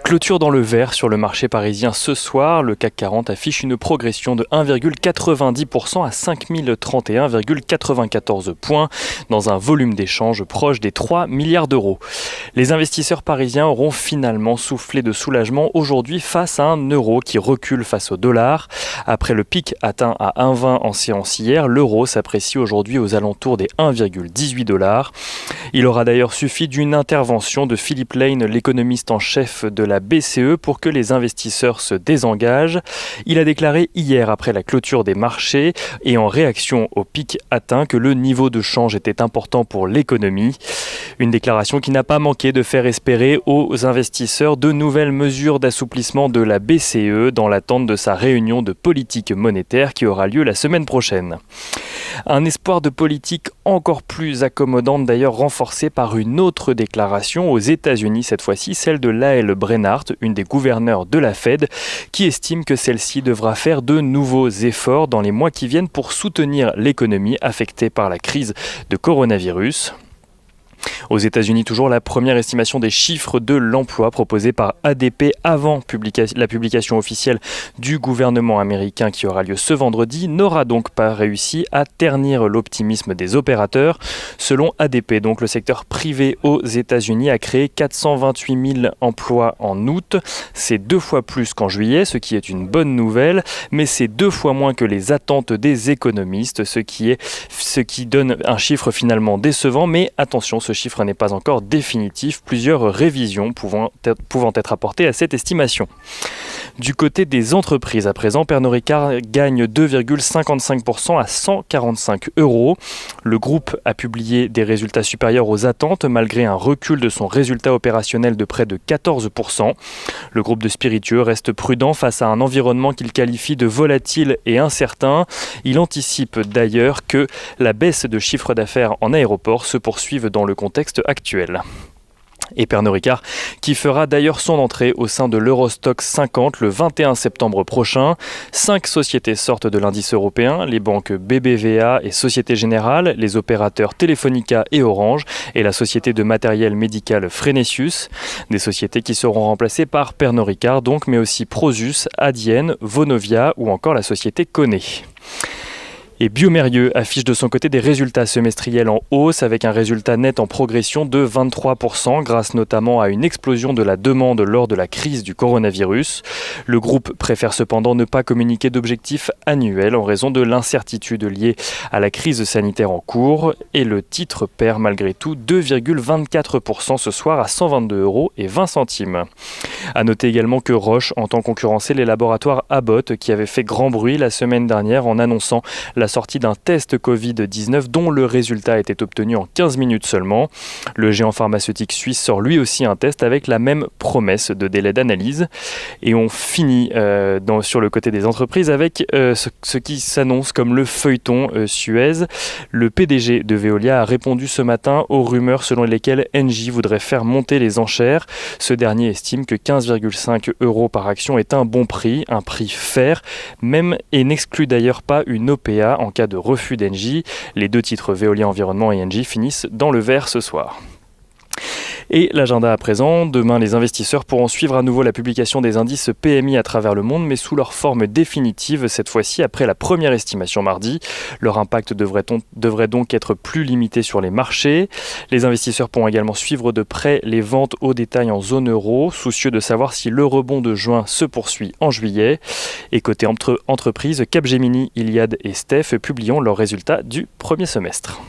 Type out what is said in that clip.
Clôture dans le vert sur le marché parisien ce soir. Le CAC 40 affiche une progression de 1,90% à 5031,94 points dans un volume d'échange proche des 3 milliards d'euros. Les investisseurs parisiens auront finalement soufflé de soulagement aujourd'hui face à un euro qui recule face au dollar. Après le pic atteint à 1,20 en séance hier, l'euro s'apprécie aujourd'hui aux alentours des 1,18 $. Il aura d'ailleurs suffi d'une intervention de Philippe Lane, l'économiste en chef de la BCE, pour que les investisseurs se désengagent. Il a déclaré hier après la clôture des marchés et en réaction au pic atteint que le niveau de change était important pour l'économie. Une déclaration qui n'a pas manqué de faire espérer aux investisseurs de nouvelles mesures d'assouplissement de la BCE dans l'attente de sa réunion de politique monétaire qui aura lieu la semaine prochaine. Un espoir de politique encore plus accommodante d'ailleurs renforcé par une autre déclaration aux États-Unis, cette fois-ci celle de Lael Brainard, une des gouverneurs de la Fed, qui estime que celle-ci devra faire de nouveaux efforts dans les mois qui viennent pour soutenir l'économie affectée par la crise de coronavirus. Aux États-Unis, toujours, la première estimation des chiffres de l'emploi proposée par ADP avant la publication officielle du gouvernement américain qui aura lieu ce vendredi n'aura donc pas réussi à ternir l'optimisme des opérateurs. Selon ADP, donc, le secteur privé aux États-Unis a créé 428 000 emplois en août. C'est 2 fois plus qu'en juillet, ce qui est une bonne nouvelle, mais c'est 2 fois moins que les attentes des économistes, ce qui donne un chiffre finalement décevant, mais attention, ce chiffre n'est pas encore définitif, plusieurs révisions pouvant être apportées à cette estimation. Du côté des entreprises, à présent, Pernod Ricard gagne 2,55% à 145 €. Le groupe a publié des résultats supérieurs aux attentes malgré un recul de son résultat opérationnel de près de 14%. Le groupe de spiritueux reste prudent face à un environnement qu'il qualifie de volatile et incertain. Il anticipe d'ailleurs que la baisse de chiffre d'affaires en aéroport se poursuive dans le contexte actuel. Et Pernod Ricard qui fera d'ailleurs son entrée au sein de l'Eurostoxx 50 le 21 septembre prochain. 5 sociétés sortent de l'indice européen, les banques BBVA et Société Générale, les opérateurs Telefónica et Orange et la société de matériel médical Fresenius. Des sociétés qui seront remplacées par Pernod Ricard donc, mais aussi Prosus, Adyen, Vonovia ou encore la société Kone. Et Biomérieux affiche de son côté des résultats semestriels en hausse avec un résultat net en progression de 23% grâce notamment à une explosion de la demande lors de la crise du coronavirus. Le groupe préfère cependant ne pas communiquer d'objectifs annuels en raison de l'incertitude liée à la crise sanitaire en cours et le titre perd malgré tout 2,24% ce soir à 122,20 €. À noter également que Roche entend concurrencer les laboratoires Abbott qui avaient fait grand bruit la semaine dernière en annonçant la sortie d'un test Covid-19 dont le résultat était obtenu en 15 minutes seulement. Le géant pharmaceutique suisse sort lui aussi un test avec la même promesse de délai d'analyse. Et on finit sur le côté des entreprises avec ce qui s'annonce comme le feuilleton Suez. Le PDG de Veolia a répondu ce matin aux rumeurs selon lesquelles Engie voudrait faire monter les enchères. Ce dernier estime que 15,5 € par action est un bon prix, un prix fair, même et n'exclut d'ailleurs pas une OPA en cas de refus d'Engie. Les 2 titres Veolia Environnement et Engie finissent dans le vert ce soir. Et l'agenda à présent, demain les investisseurs pourront suivre à nouveau la publication des indices PMI à travers le monde, mais sous leur forme définitive, cette fois-ci après la première estimation mardi. Leur impact devrait donc être plus limité sur les marchés. Les investisseurs pourront également suivre de près les ventes au détail en zone euro, soucieux de savoir si le rebond de juin se poursuit en juillet. Et côté entreprise, Capgemini, Iliad et Steph publieront leurs résultats du premier semestre.